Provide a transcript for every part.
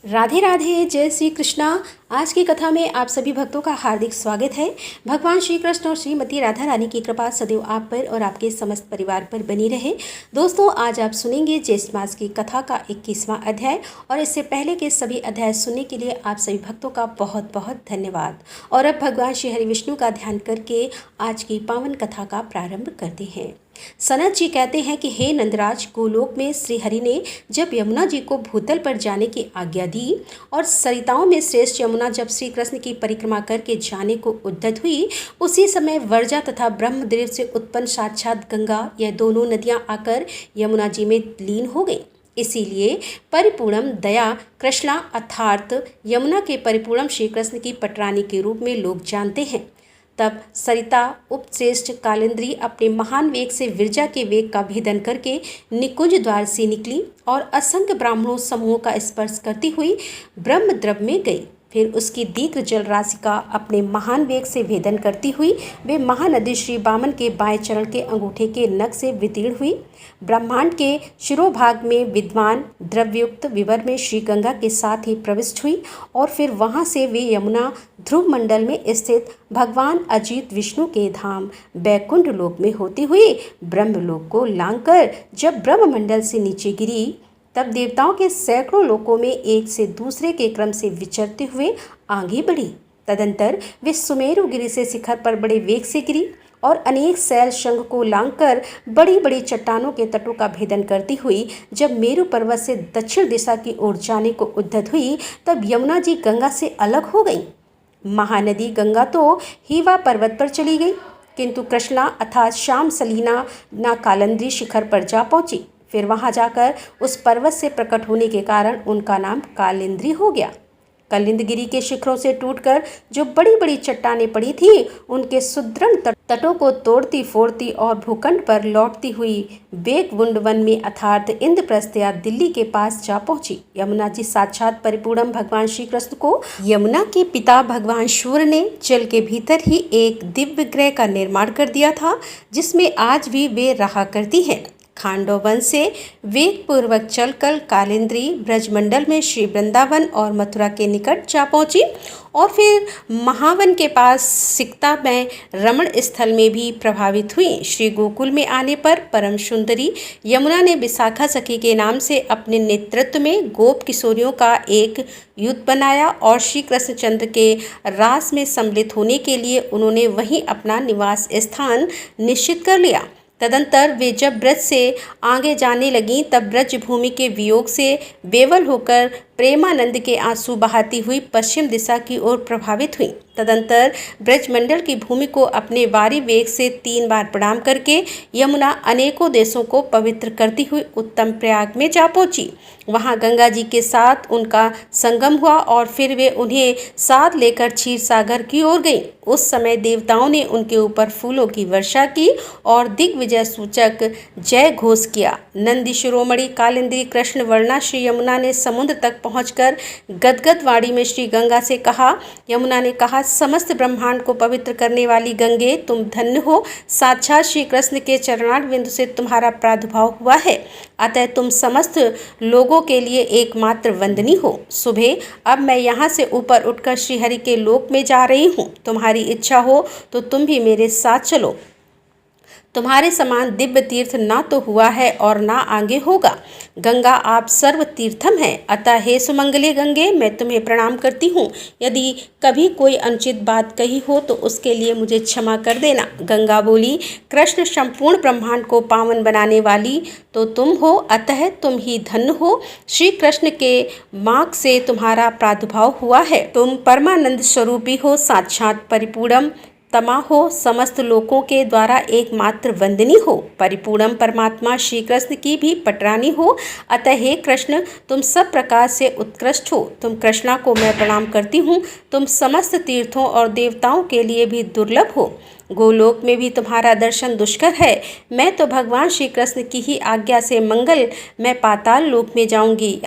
राधे राधे, जय श्री कृष्णा। आज की कथा में आप सभी भक्तों का हार्दिक स्वागत है। भगवान श्री कृष्ण और श्रीमती राधा रानी की कृपा सदैव आप पर और आपके समस्त परिवार पर बनी रहे। दोस्तों, आज आप सुनेंगे ज्येष्ठ मास की कथा का 21वां अध्याय, और इससे पहले के सभी अध्याय सुनने के लिए आप सभी भक्तों का बहुत बहुत धन्यवाद। और अब भगवान श्री हरि विष्णु का ध्यान करके आज की पावन कथा का प्रारंभ करते हैं। सनत जी कहते हैं कि हे नंदराज, गोलोक में श्री हरि ने जब यमुना जी को भूतल पर जाने की आज्ञा दी और सरिताओं में श्रेष्ठ यमुना जब श्री कृष्ण की परिक्रमा करके जाने को उद्यत हुई, उसी समय वर्जा तथा ब्रह्मदेव से उत्पन्न साक्षात गंगा, यह दोनों नदियां आकर यमुना जी में लीन हो गई। इसीलिए परिपूर्णम दया कृष्णा अर्थात यमुना के परिपूर्णम श्री कृष्ण की पटरानी के रूप में लोग जानते हैं। तब सरिता उपश्रेष्ठ कालिंद्री अपने महान वेग से विरजा के वेग का भेदन करके निकुंज द्वार से निकली और असंख्य ब्राह्मणों समूहों का स्पर्श करती हुई ब्रह्मद्रव में गई। फिर उसकी दीर्घ जल राशि का अपने महान वेग से भेदन करती हुई वे महानदी श्री वामन के बाएं चरण के अंगूठे के नख से वितीर्ण हुई। ब्रह्मांड के शिरोभाग में विद्वान द्रव्युक्त विवर में श्री गंगा के साथ ही प्रविष्ट हुई और फिर वहां से वे यमुना ध्रुव मंडल में स्थित भगवान अजित विष्णु के धाम बैकुंठ लोक में होती हुई ब्रह्मलोक को लांघकर जब ब्रह्ममंडल से नीचे गिरी, तब देवताओं के सैकड़ों लोकों में एक से दूसरे के क्रम से विचरते हुए आगे बढ़ी। तदंतर वे सुमेरु गिरी से शिखर पर बड़े वेग से गिरी और अनेक शैल शंख को लांघकर बड़ी बड़ी चट्टानों के तटों का भेदन करती हुई जब मेरु पर्वत से दक्षिण दिशा की ओर जाने को उद्यत हुई, तब यमुना जी गंगा से अलग हो गई। महानदी गंगा तो हीवा पर्वत पर चली गई, किंतु कृष्णा अर्थात श्याम सलीना ना कालंद्री शिखर पर जा पहुंची। फिर वहां जाकर उस पर्वत से प्रकट होने के कारण उनका नाम कालिंद्री हो गया। कलिंदगिरी के शिखरों से टूटकर जो बड़ी बड़ी चट्टानें पड़ी थी, उनके सुदृढ़ तटों को तोड़ती फोड़ती और भूखंड पर लौटती हुई बेकवुंड वन में अर्थात इंद्रप्रस्थ या दिल्ली के पास जा पहुंची। यमुना जी साक्षात परिपूर्ण भगवान श्री कृष्ण को यमुना के पिता भगवान सूर्य ने जल के भीतर ही एक दिव्य ग्रह का निर्माण कर दिया था, जिसमें आज भी वे रहा करती है। खांडव वन से वेग पूर्वक चलकर कालिंद्री ब्रजमंडल में श्री वृंदावन और मथुरा के निकट जा पहुंची और फिर महावन के पास सिकता में रमण स्थल में भी प्रभावित हुई। श्री गोकुल में आने पर परम सुंदरी यमुना ने विशाखा सखी के नाम से अपने नेतृत्व में गोप किशोरियों का एक युद्ध बनाया और श्री कृष्णचंद्र के रास में सम्मिलित होने के लिए उन्होंने वहीं अपना निवास स्थान निश्चित कर लिया। तदंतर वे जब ब्रज से आगे जाने लगीं, तब ब्रज भूमि के वियोग से बेवल होकर प्रेमानंद के आंसू बहाती हुई पश्चिम दिशा की ओर प्रभावित हुई। तदंतर ब्रजमंडल की भूमि को अपने वारी वेग से 3 बार प्रणाम करके यमुना अनेकों देशों को पवित्र करती हुई उत्तम प्रयाग में जा पहुंची। वहां गंगा जी के साथ उनका संगम हुआ और फिर वे उन्हें साथ लेकर क्षीर सागर की ओर गईं। उस समय देवताओं ने उनके ऊपर फूलों की वर्षा की और दिग्विजय सूचक जय घोष किया। नंदी शिरोमणि कालिंद्री कृष्ण वर्णा श्री यमुना ने समुद्र तक पहुंचकर गदगद वाणी में श्री गंगा से कहा। यमुना ने कहा, समस्त ब्रह्मांड को पवित्र करने वाली गंगे, तुम धन्य हो। साक्षात श्री कृष्ण के चरणार बिंदु से तुम्हारा प्रादुर्भाव हुआ है, अतः तुम समस्त लोगों के लिए एकमात्र वंदनी हो। सुबह अब मैं यहाँ से ऊपर उठकर श्रीहरि के लोक में जा रही हूँ। तुम्हारी इच्छा हो तो तुम भी मेरे साथ चलो। तुम्हारे समान दिव्य तीर्थ ना तो हुआ है और ना आगे होगा। गंगा आप सर्व तीर्थम है, अतः हे सुमंगले गंगे, मैं तुम्हें प्रणाम करती हूँ। यदि कभी कोई अनुचित बात कही हो तो उसके लिए मुझे क्षमा कर देना। गंगा बोली, कृष्ण संपूर्ण ब्रह्मांड को पावन बनाने वाली तो तुम हो, अतः तुम ही धन्य हो। श्री कृष्ण के मार्ग से तुम्हारा प्रादुर्भाव हुआ है। तुम परमानंद स्वरूपी हो, साक्षात परिपूर्णम तमा हो, समस्त लोकों के द्वारा एकमात्र वंदनी हो। परिपूर्णम परमात्मा श्री कृष्ण की भी पटरानी हो, अतः हे कृष्ण, तुम सब प्रकार से उत्कृष्ट हो। तुम कृष्णा को मैं प्रणाम करती हूँ। तुम समस्त तीर्थों और देवताओं के लिए भी दुर्लभ हो। गोलोक में भी तुम्हारा दर्शन दुष्कर है। मैं तो भगवान श्री कृष्ण की ही आज्ञा से मंगल मैं पाताल लोक में जाऊंगी।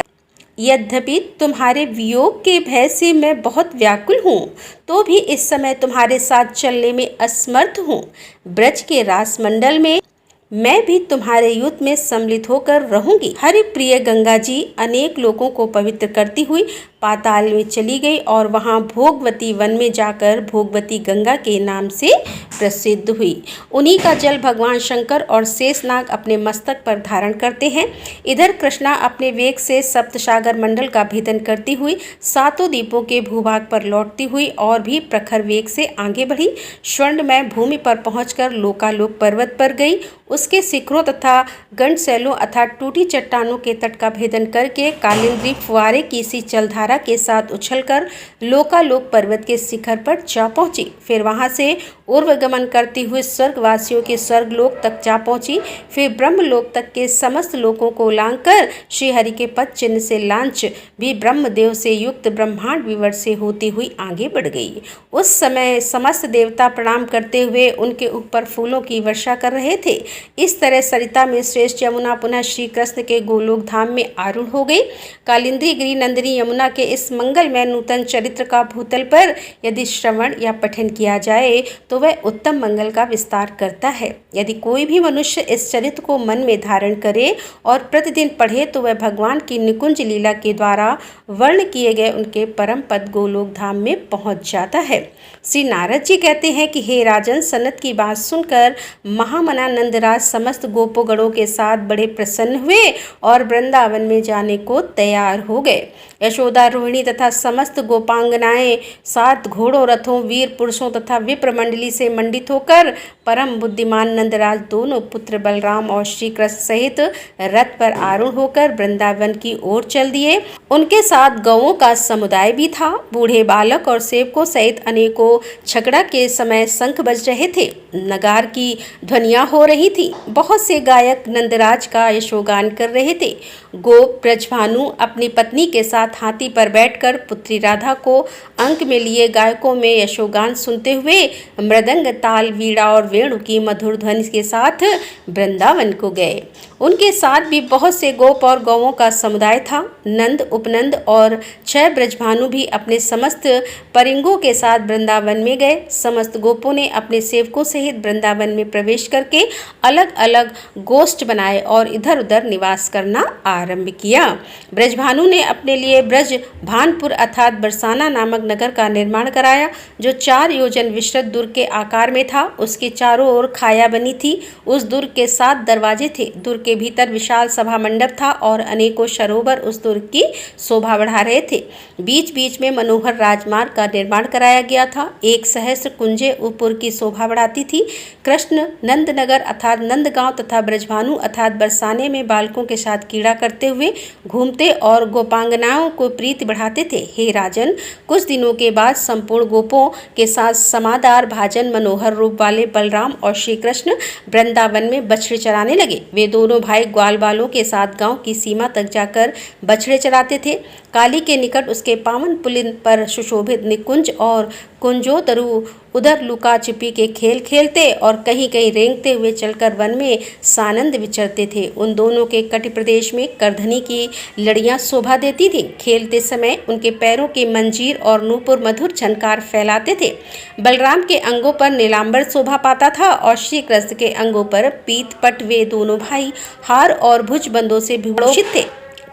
यद्यपि तुम्हारे वियोग के भय से मैं बहुत व्याकुल हूँ, तो भी इस समय तुम्हारे साथ चलने में असमर्थ हूँ। ब्रज के रासमंडल में मैं भी तुम्हारे युद्ध में सम्मिलित होकर रहूंगी। हरि प्रिय गंगा जी अनेक लोगों को पवित्र करती हुई पाताल में चली गई और वहां भोगवती वन में जाकर भोगवती गंगा के नाम से प्रसिद्ध हुई। उन्हीं का जल भगवान शंकर और शेषनाग अपने मस्तक पर धारण करते हैं। इधर कृष्णा अपने वेग से सप्तसागर मंडल का भेदन करती हुई सातों द्वीपों के भूभाग पर लौटती हुई और भी प्रखर वेग से आगे बढ़ी। स्वर्णमय भूमि पर पहुंचकर लोकालोक पर्वत पर गई। उसके शिखरों तथा गंडसैलों अर्थात टूटी चट्टानों के तट का भेदन करके कालिंदी फुआरे की सी जलधारा के साथ उछलकर लोकालोक पर्वत के शिखर पर जा पहुंची। फिर वहां से ऊर्ध्वगमन करती हुई स्वर्गवासियों के स्वर्गलोक तक जा पहुंची। फिर ब्रह्मलोक तक के समस्त लोकों को लांघकर श्रीहरि के पद चिन्ह से लांछ भी ब्रह्मदेव से युक्त ब्रह्मांड विवर से होती हुई आगे बढ़ गई। उस समय समस्त देवता प्रणाम करते हुए उनके ऊपर फूलों की वर्षा कर रहे थे। इस तरह सरिता में श्रेष्ठ यमुना पुनः श्री कृष्ण के गोलोक धाम में आरूढ़ हो गई। कालिंदी गिरी नंदिनी यमुना के इस मंगलमय नूतन चरित्र का भूतल पर यदि श्रवण या पठन किया जाए तो वह उत्तम मंगल का विस्तार करता है। यदि कोई भी मनुष्य इस चरित्र को मन में धारण करे और प्रतिदिन पढ़े तो वह भगवान की निकुंज लीला के द्वारा वर्ण किए गए उनके परम पद गोलोक धाम में पहुंच जाता है। श्री नारद जी कहते हैं कि हे राजन, सनत की बात सुनकर महामना नंदराज समस्त गोपोगणों के साथ बड़े प्रसन्न हुए और वृंदावन में जाने को तैयार हो गए। यशोदा, रोहिणी तथा समस्त गोपांगनाएं 7 घोड़ों, रथों, वीर पुरुषों तथा विप्र मंडली से मंडित होकर परम बुद्धिमान नंदराज दोनों पुत्र बलराम और श्री कृष्ण सहित रथ पर आरूढ़ होकर वृंदावन की ओर चल दिए। उनके साथ गौओं का समुदाय भी था। बूढ़े बालक और सेवकों सहित अनेकों छकड़ा के समय शंख बज रहे थे, नगार की ध्वनियां हो रही थी। बहुत से गायक नंदराज का यशोगान कर रहे थे। गोप ब्रजभानु अपनी पत्नी के साथ हाथी पर बैठकर पुत्री राधा को अंक में लिए गायकों में यशोगान सुनते हुए मृदंग, ताल, वीणा और वेणु की मधुर ध्वनि के साथ वृंदावन को गए। उनके साथ भी बहुत से गोप और गौओं का समुदाय था। नंद, उपनंद और 6 ब्रजभानु भी अपने समस्त परिंगों के साथ वृंदावन में गए। समस्त गोपों ने अपने सेवकों सहित वृंदावन में प्रवेश करके अलग अलग गोष्ठ बनाए और इधर उधर निवास करना आरंभ किया। ब्रजभानु ने अपने लिए ब्रज भानपुर अर्थात बरसाना नामक नगर का निर्माण कराया, जो 4 योजन विस्तृत दुर्ग के आकार में था। उसके चारों ओर खाया बनी थी। उस दुर्ग के 7 दरवाजे थे। दुर्ग के भीतर विशाल सभा मंडप था और अनेकों सरोवर उस दुर्ग की शोभा बढ़ा रहे थे। बीच बीच में मनोहर राजमार्ग का निर्माण कराया गया था। 1 सहस्त्र कुंजे ऊपर की शोभा बढ़ाती थी। कृष्ण नंदनगर अर्थात नंदगांव तथा ब्रजभानु अर्थात बरसाने में बालकों के साथ क्रीड़ा करते हुए घूमते और गोपांगनाओं को प्रीति बढ़ाते थे। हे राजन, कुछ दिनों के बाद संपूर्ण गोपों के साथ समादार भाजन मनोहर रूप वाले बलराम और श्री कृष्ण वृंदावन में बछड़े चराने लगे। वे दोनों भाई ग्वाल बालों के साथ गांव की सीमा तक जाकर बछड़े चराते थे। काली के निकट उसके पावन पुलिन पर सुशोभित निकुंज और कुंजोदरु उधर लुका छिपी के खेल खेलते और कहीं कहीं रेंगते हुए चलकर वन में सानंद विचरते थे। उन दोनों के कटि प्रदेश में करधनी की लड़ियां शोभा देती थीं। खेलते समय उनके पैरों के मंजीर और नूपुर मधुर झनकार फैलाते थे। बलराम के अंगों पर नीलांबर शोभा पाता था और श्री कृष्ण के अंगों पर पीत पट। वे दोनों भाई हार और भुजबंदों से विभूषित थे।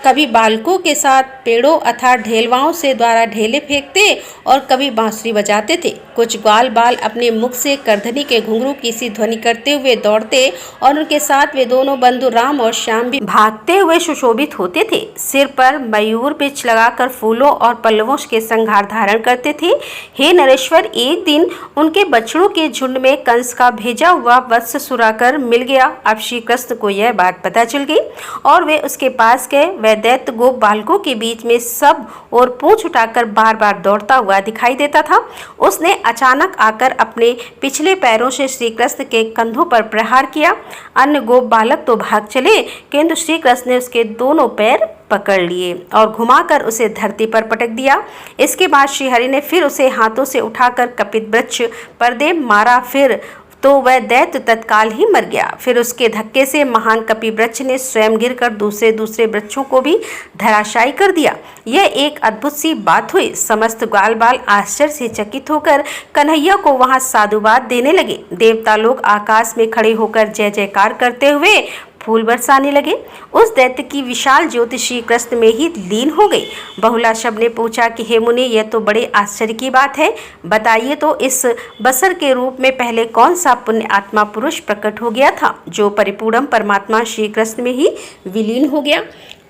कभी बालकों के साथ पेड़ों अर्थात ढेलवाओं से द्वारा ढेले फेंकते और कभी बांसुरी बजाते थे। कुछ ग्वाल बाल अपने मुख से करधनी के घुंघरू की सी ध्वनि करते हुए दौड़ते और उनके साथ वे दोनों बंधु राम और श्याम भी भागते हुए सुशोभित होते थे। सिर पर मयूर पिच लगाकर फूलों और पल्लवों के संहार धारण करते थे। हे नरेश्वर, एक दिन उनके बछड़ों के झुंड में कंस का भेजा हुआ वत्स सुराकर मिल गया। अब श्री कृष्ण को यह बात पता चल गई और वे उसके पास गए। दैत्य गोप बालकों के बीच में सब और पूंछ उठाकर बार बार दौड़ता हुआ दिखाई देता था। उसने अचानक आकर अपने पिछले पैरों से श्री कृष्ण के कंधों पर प्रहार किया। अन्य गोप बालक तो भाग चले, किंतु श्री कृष्ण ने उसके दोनों पैर पकड़ लिए और घुमाकर उसे धरती पर पटक दिया। इसके बाद श्रीहरि ने फिर उसे हाथों से उठाकर कपित वृक्ष पर दे मारा। फिर तो वह दैत्य तत्काल ही मर गया। फिर उसके धक्के से महान कपिवृक्ष ने स्वयं गिरकर दूसरे दूसरे वृक्षों को भी धराशायी कर दिया। यह एक अद्भुत सी बात हुई। समस्त ग्वाल बाल आश्चर्य से चकित होकर कन्हैया को वहां साधुवाद देने लगे। देवता लोग आकाश में खड़े होकर जय जयकार करते हुए फूल बरसाने लगे। उस दैत्य की विशाल ज्योति श्री कृष्ण में ही लीन हो गई। बहुला शब्द ने पूछा कि हे मुनि, यह तो बड़े आश्चर्य की बात है। बताइए तो इस बसर के रूप में पहले कौन सा पुण्य आत्मा पुरुष प्रकट हो गया था जो परिपूर्ण परमात्मा श्री कृष्ण में ही विलीन हो गया।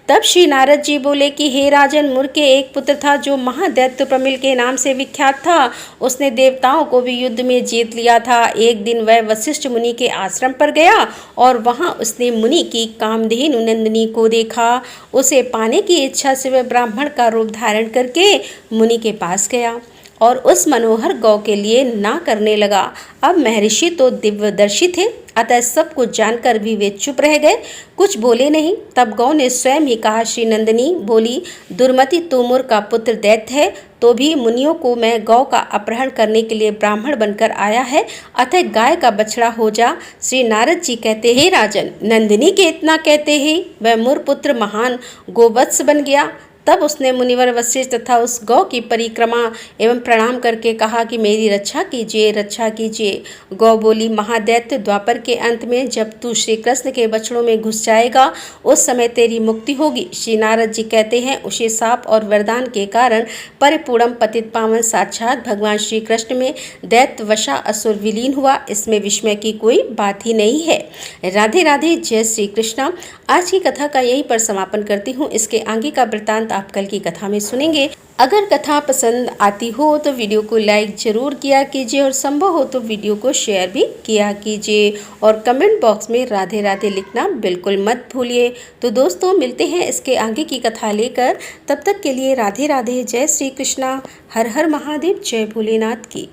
तब श्री नारद जी बोले कि हे राजन, मुर के एक पुत्र था जो महादैत्य प्रमिल के नाम से विख्यात था। उसने देवताओं को भी युद्ध में जीत लिया था। एक दिन वह वशिष्ठ मुनि के आश्रम पर गया और वहां उसने मुनि की कामधेनु नंदिनी को देखा। उसे पाने की इच्छा से वह ब्राह्मण का रूप धारण करके मुनि के पास गया और उस मनोहर गौ के लिए ना करने लगा। अब महर्षि तो दिव्यदर्शी थे, अतः सब कुछ जानकर भी वे चुप रह गए, कुछ बोले नहीं। तब गौ ने स्वयं ही कहा, श्री नंदिनी बोली, दुर्मति तू मुर का पुत्र दैत्य है, तो भी मुनियों को मैं गौ का अपहरण करने के लिए ब्राह्मण बनकर आया है, अतः गाय का बछड़ा हो जा। श्री नारद जी कहते हैं, राजन, नंदिनी के इतना कहते ही वह मुर पुत्र महान गोवत्स बन गया। तब उसने मुनिवर वशिष्ठ तथा उस गौ की परिक्रमा एवं प्रणाम करके कहा कि मेरी रक्षा कीजिए, रक्षा कीजिए। गौ बोली, महादैत्य, द्वापर के अंत में जब तू श्री कृष्ण के बछड़ों में घुस जाएगा उस समय तेरी मुक्ति होगी। श्री नारद जी कहते हैं, उसी शाप और वरदान के कारण परिपूर्ण पतित पावन साक्षात भगवान श्री कृष्ण में दैत्य वशा असुर विलीन हुआ। इसमें विस्मय की कोई बात ही नहीं है। राधे राधे, जय श्री कृष्णा। आज की कथा का यहीं पर समापन करती हूँ। इसके आगे का वृत्तांत आप कल की कथा में सुनेंगे। अगर कथा पसंद आती हो तो वीडियो को लाइक जरूर किया कीजिए और संभव हो तो वीडियो को शेयर भी किया कीजिए और कमेंट बॉक्स में राधे राधे लिखना बिल्कुल मत भूलिए। तो दोस्तों, मिलते हैं इसके आगे की कथा लेकर। तब तक के लिए राधे राधे, जय श्री कृष्णा, हर हर महादेव, जय भोलेनाथ की।